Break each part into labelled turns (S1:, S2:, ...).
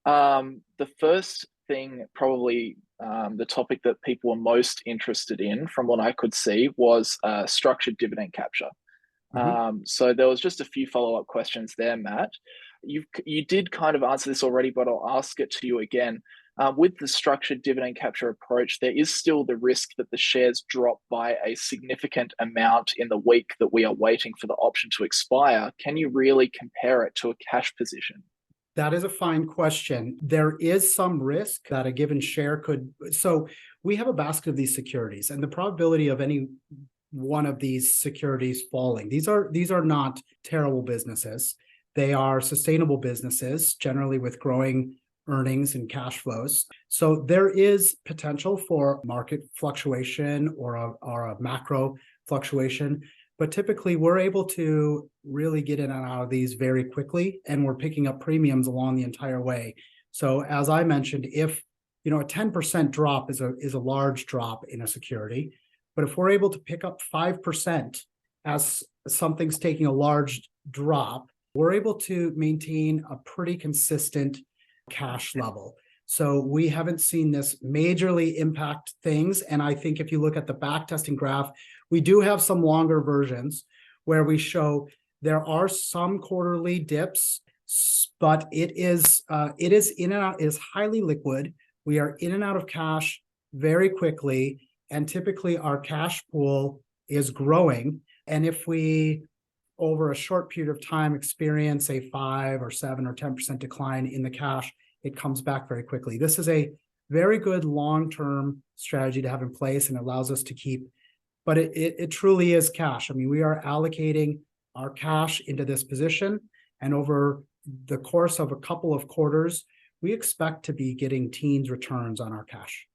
S1: The first thing, probably the topic that people were most interested in, from what I could see, was structured dividend capture.
S2: Mhm.
S1: So there was just a few follow-up questions there, Matt. You did kind of answer this already, but I'll ask it to you again. With the structured dividend capture approach, there is still the risk that the shares drop by a significant amount in the week that we are waiting for the option to expire. Can you really compare it to a cash position?
S2: That is a fine question. There is some risk that a given share could. So we have a basket of these securities, and the probability of any one of these securities falling. These are not terrible businesses. They are sustainable businesses, generally with growing earnings and cash flows. So there is potential for market fluctuation or a macro fluctuation. But typically, we're able to really get in and out of these very quickly, and we're picking up premiums along the entire way. So, as I mentioned, if a 10% drop is a large drop in a security, but if we're able to pick up 5% as something's taking a large drop, we're able to maintain a pretty consistent cash level. So we haven't seen this majorly impact things. And I think if you look at the backtesting graph, we do have some longer versions where we show there are some quarterly dips, but it is in and out, it is highly liquid. We are in and out of cash very quickly, and typically our cash pool is growing. And if we over a short period of time experience a 5 or 7 or 10% decline in the cash, it comes back very quickly. This is a very good long-term strategy to have in place, and allows us to keep, but it truly is cash. I mean, we are allocating our cash into this position, and over the course of a couple of quarters, we expect to be getting teens returns on our cash.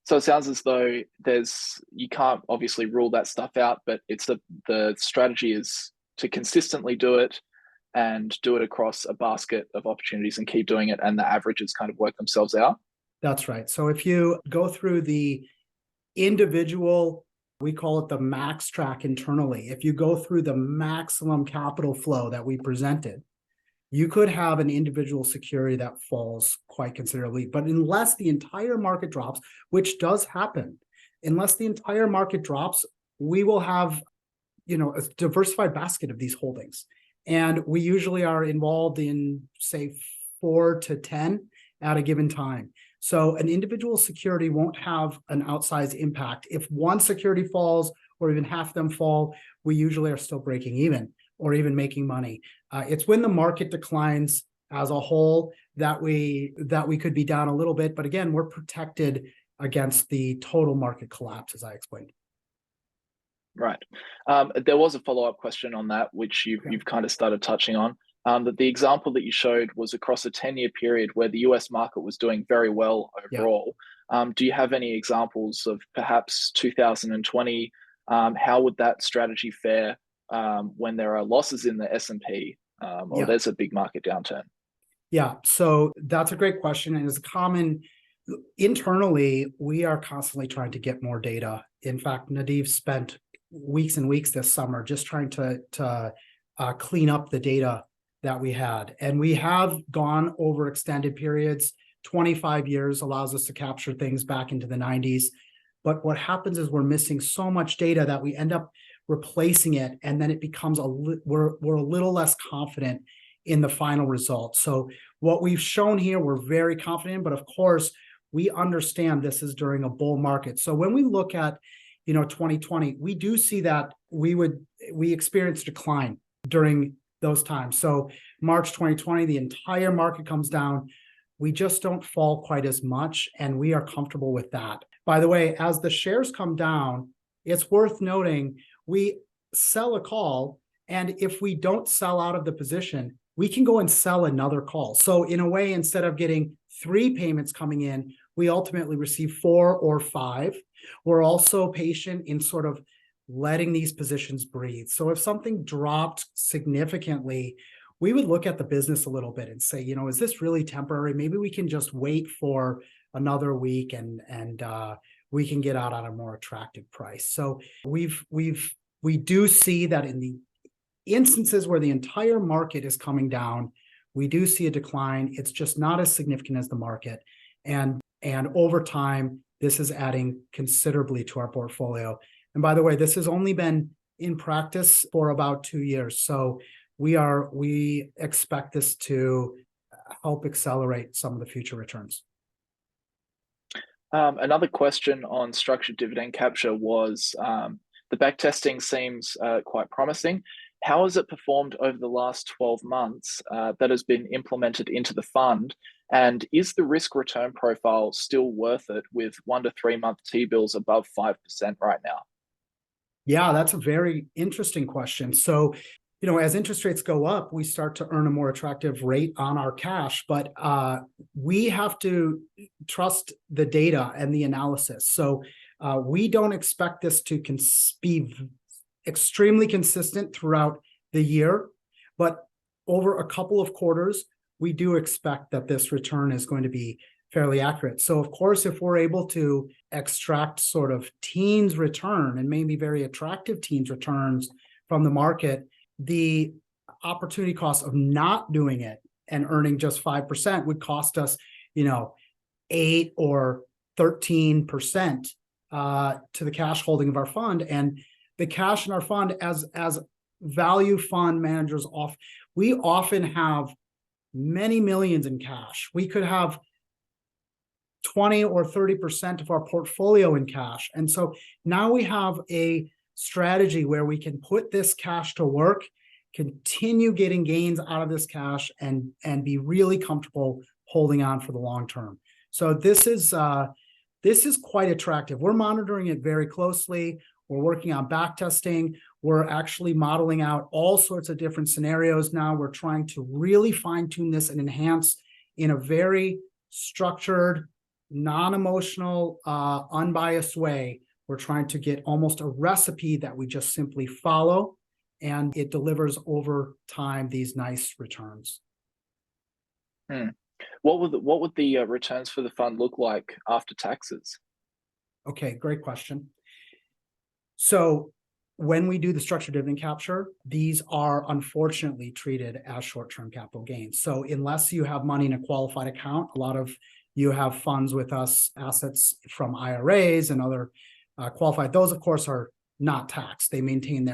S1: So it sounds as though you can't obviously rule that stuff out, but it's the strategy is to consistently do it and do it across a basket of opportunities and keep doing it, and the averages kind of work themselves out.
S2: That's right. So if you go through the individual, we call it the max track internally. If you go through the maximum capital flow that we presented, you could have an individual security that falls quite considerably. But unless the entire market drops, which does happen, unless the entire market drops, we will have a diversified basket of these holdings. And we usually are involved in, say, 4 to 10 at a given time. So an individual security won't have an outsized impact. If one security falls or even half of them fall, we usually are still breaking even or even making money. It's when the market declines as a whole that we could be down a little bit. But again, we're protected against the total market collapse, as I explained.
S1: Right. There was a follow-up question on that, which you've kind of started touching on. That the example that you showed was across a 10-year period where the US market was doing very well overall. Do you have any examples of perhaps 2020? How would that strategy fare when there are losses in the S&P or there's a big market downturn?
S2: Yeah, so that's a great question, and it's common. Internally, we are constantly trying to get more data. In fact, Nadiv spent weeks and weeks this summer just trying to clean up the data that we had. And we have gone over extended periods. 25 years allows us to capture things back into the 90s. But what happens is we're missing so much data that we end up replacing it, and then it becomes we're a little less confident in the final result. So what we've shown here, we're very confident, but of course, we understand this is during a bull market. So when we look at 2020, we do see that we experienced decline during those times. So March 2020, the entire market comes down. We just don't fall quite as much, and we are comfortable with that. By the way, as the shares come down, it's worth noting we sell a call, and if we don't sell out of the position, we can go and sell another call. So in a way, instead of getting 3 payments coming in, we ultimately receive 4 or 5. We're also patient in sort of letting these positions breathe. So if something dropped significantly, we would look at the business a little bit and say, is this really temporary? Maybe we can just wait for another week and we can get out at a more attractive price. So we do see that in the instances where the entire market is coming down, we do see a decline. It's just not as significant as the market. And over time, this is adding considerably to our portfolio. And by the way, this has only been in practice for about 2 years. So we expect this to help accelerate some of the future returns.
S1: Another question on structured dividend capture was the backtesting seems quite promising. How has it performed over the last 12 months that has been implemented into the fund? And is the risk return profile still worth it with 1 to 3 month T-bills above 5% right now?
S2: Yeah, that's a very interesting question. So, as interest rates go up, we start to earn a more attractive rate on our cash, but we have to trust the data and the analysis. So we don't expect this to be extremely consistent throughout the year, but over a couple of quarters, we do expect that this return is going to be fairly accurate. So of course, if we're able to extract sort of teens return and maybe very attractive teens returns from the market, the opportunity cost of not doing it and earning just 5% would cost us, 8 or 13% to the cash holding of our fund. And the cash in our fund, as value fund managers, we often have many millions in cash. We could have 20 or 30% of our portfolio in cash. And so now we have a strategy where we can put this cash to work, continue getting gains out of this cash, and be really comfortable holding on for the long term. So this is quite attractive. We're monitoring it very closely. We're working on backtesting. We're actually modeling out all sorts of different scenarios now. We're trying to really fine-tune this and enhance in a very structured, non-emotional, unbiased way. We're trying to get almost a recipe that we just simply follow, and it delivers over time these nice returns.
S1: What would the returns for the fund look like after taxes?
S2: Okay, great question. So when we do the structured dividend capture, these are unfortunately treated as short-term capital gains. So unless you have money in a qualified account, a lot of you have funds with us, assets from IRAs and other qualified. Those, of course, are not taxed. They maintain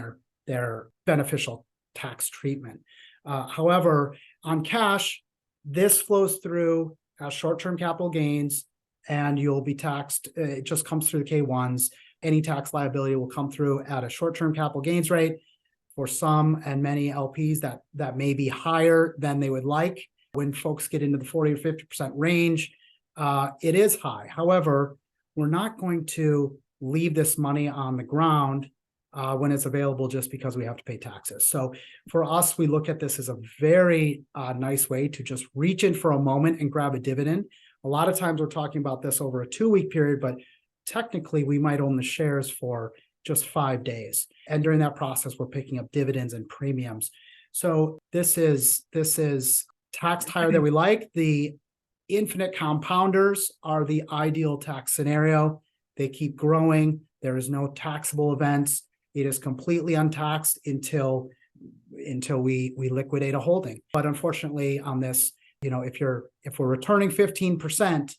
S2: their beneficial tax treatment. However, on cash, this flows through as short-term capital gains, and you'll be taxed. It just comes through the K-1s. Any tax liability will come through at a short-term capital gains rate. For some and many LPs, that may be higher than they would like. When folks get into the 40 or 50% range, it is high. However, we're not going to leave this money on the ground when it's available just because we have to pay taxes. So for us, we look at this as a very nice way to just reach in for a moment and grab a dividend. A lot of times we're talking about this over a 2-week period, but technically we might own the shares for just 5 days. And during that process, we're picking up dividends and premiums. So this is taxed higher than we like. The infinite compounders are the ideal tax scenario. They keep growing. There is no taxable events. It is completely untaxed until we liquidate a holding. But unfortunately, on this, if we're returning 15%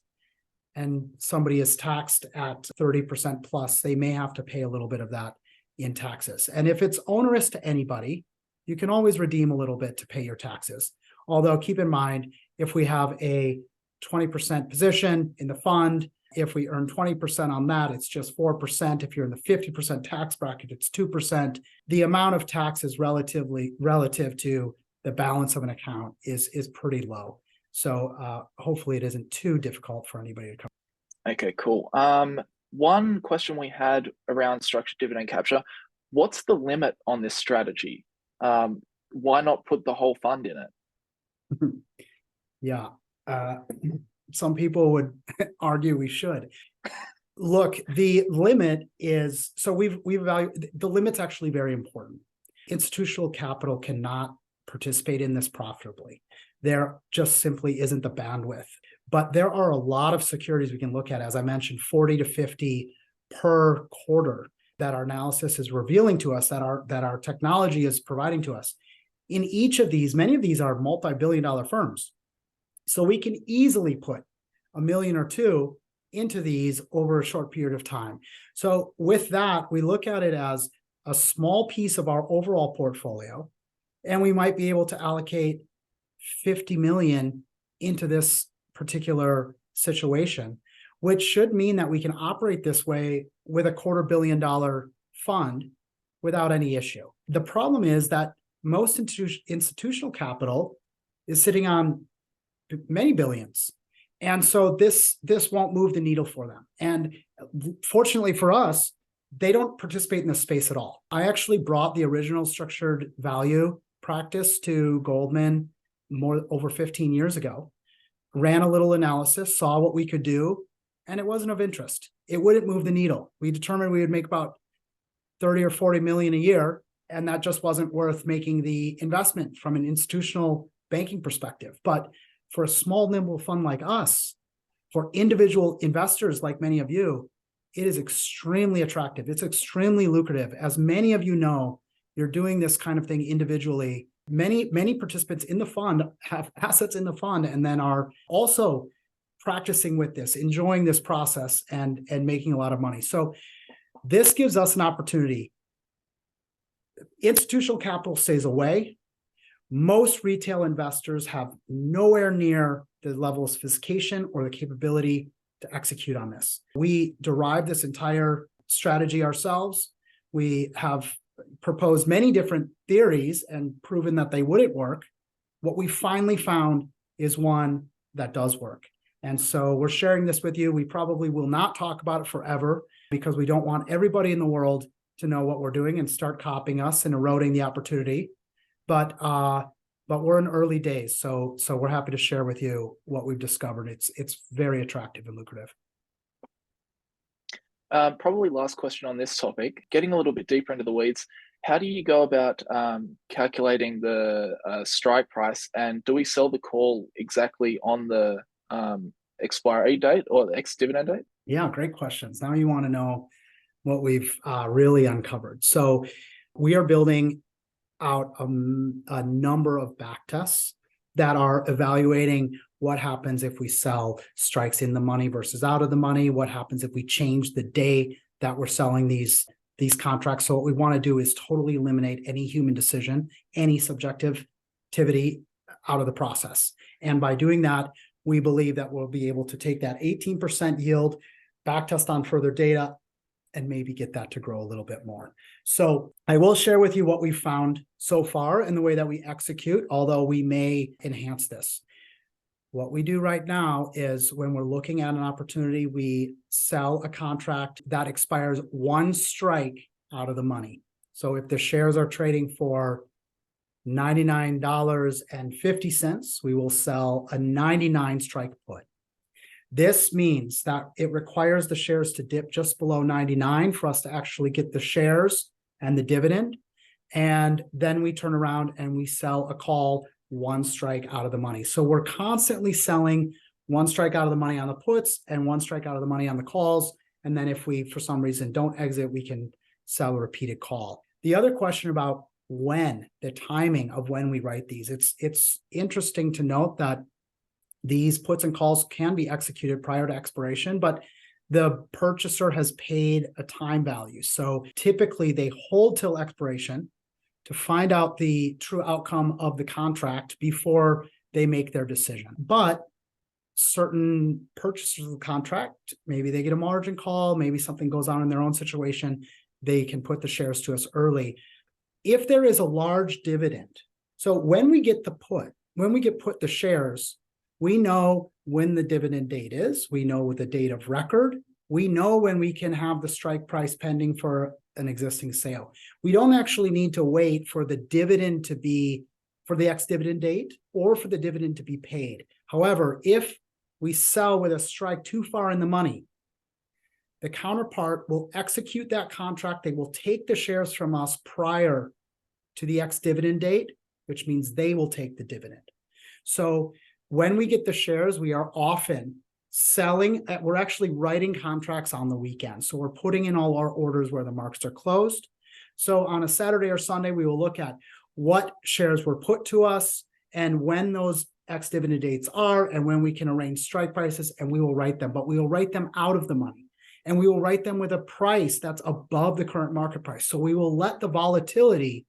S2: and somebody is taxed at 30% plus, they may have to pay a little bit of that in taxes. And if it's onerous to anybody, you can always redeem a little bit to pay your taxes. Although keep in mind, if we have a 20% position in the fund, if we earn 20% on that, it's just 4%. If you're in the 50% tax bracket, it's 2%. The amount of taxes relative to the balance of an account is pretty low. So hopefully it isn't too difficult for anybody to come.
S1: Okay, cool. One question we had around structured dividend capture, what's the limit on this strategy? Why not put the whole fund in it?
S2: Yeah. Some people would argue we should. Look, the limit is, so we've evaluated, the limit's actually very important. Institutional capital cannot participate in this profitably. There just simply isn't the bandwidth. But there are a lot of securities we can look at, as I mentioned, 40 to 50 per quarter that our analysis is revealing to us, that our technology is providing to us. in each of these, many of these are multi-billion-dollar firms. So we can easily put $1 million or $2 million into these over a short period of time. So with that, we look at it as a small piece of our overall portfolio, and we might be able to allocate 50 million into this particular situation, which should mean that we can operate this way with a $250 million fund without any issue. The problem is that most institutional capital is sitting on many billions. And so this won't move the needle for them. And fortunately for us, they don't participate in this space at all. I actually brought the original structured value practice to Goldman over 15 years ago, ran a little analysis, saw what we could do, and it wasn't of interest. It wouldn't move the needle. We determined we would make about 30 or 40 million a year, and that just wasn't worth making the investment from an institutional banking perspective. But for a small, nimble fund like us, for individual investors like many of you, it is extremely attractive. It's extremely lucrative. As many of you know, you're doing this kind of thing individually. Many participants in the fund have assets in the fund and then are also practicing with this, enjoying this process and making a lot of money. So this gives us an opportunity. Institutional capital stays away. Most retail investors have nowhere near the level of sophistication or the capability to execute on this. We derived this entire strategy ourselves. We have proposed many different theories and proven that they wouldn't work. What we finally found is one that does work. And so we're sharing this with you. We probably will not talk about it forever because we don't want everybody in the world to know what we're doing and start copying us and eroding the opportunity. But we're in early days, so we're happy to share with you what we've discovered. It's very attractive and lucrative.
S1: Probably last question on this topic, getting a little bit deeper into the weeds. How do you go about calculating the strike price, and do we sell the call exactly on the expiry date or the ex-dividend date?
S2: Yeah, great questions. Now you want to know what we've really uncovered. So we are building out a number of back tests that are evaluating what happens if we sell strikes in the money versus out of the money, what happens if we change the day that we're selling these contracts. So what we want to do is totally eliminate any human decision, any subjectivity out of the process. And by doing that, we believe that we'll be able to take that 18% yield, back test on further data, and maybe get that to grow a little bit more. So I will share with you what we've found so far and the way that we execute, although we may enhance this. What we do right now is when we're looking at an opportunity, we sell a contract that expires one strike out of the money. So if the shares are trading for $99.50, we will sell a 99 strike put. This means that it requires the shares to dip just below 99 for us to actually get the shares and the dividend. And then we turn around and we sell a call one strike out of the money. So we're constantly selling one strike out of the money on the puts and one strike out of the money on the calls. And then if we, for some reason, don't exit, we can sell a repeated call. The other question about the timing of when we write these, it's interesting to note that these puts and calls can be executed prior to expiration, but the purchaser has paid a time value. So typically they hold till expiration to find out the true outcome of the contract before they make their decision. But certain purchasers of the contract, maybe they get a margin call, maybe something goes on in their own situation, they can put the shares to us early. If there is a large dividend, so when we get the shares, we know when the dividend date is, we know the date of record, we know when we can have the strike price pending for an existing sale. We don't actually need to wait for the dividend to be, for the ex-dividend date or for the dividend to be paid. However, if we sell with a strike too far in the money, the counterpart will execute that contract. They will take the shares from us prior to the ex-dividend date, which means they will take the dividend. So when we get the shares, we are often selling, we're actually writing contracts on the weekend. So we're putting in all our orders where the markets are closed. So on a Saturday or Sunday, we will look at what shares were put to us and when those ex-dividend dates are and when we can arrange strike prices, and we will write them, but we will write them out of the money. And we will write them with a price that's above the current market price. So we will let the volatility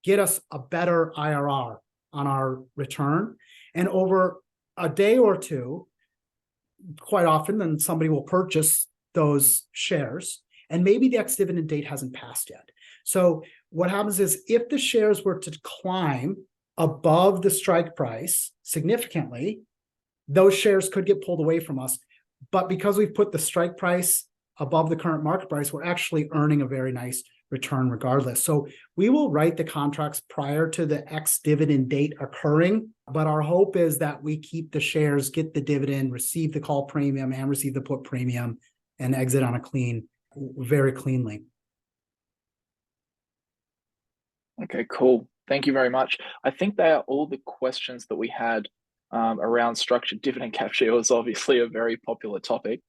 S2: get us a better IRR on our return. And over a day or two, quite often, then somebody will purchase those shares, and maybe the ex-dividend date hasn't passed yet. So what happens is, if the shares were to climb above the strike price significantly, those shares could get pulled away from us. But because we've put the strike price above the current market price, we're actually earning a very nice return regardless. So we will write the contracts prior to the ex-dividend date occurring, but our hope is that we keep the shares, get the dividend, receive the call premium and receive the put premium, and exit on a very cleanly.
S1: Okay, cool. Thank you very much. I think they are all the questions that we had around structured dividend capture. It was obviously a very popular topic.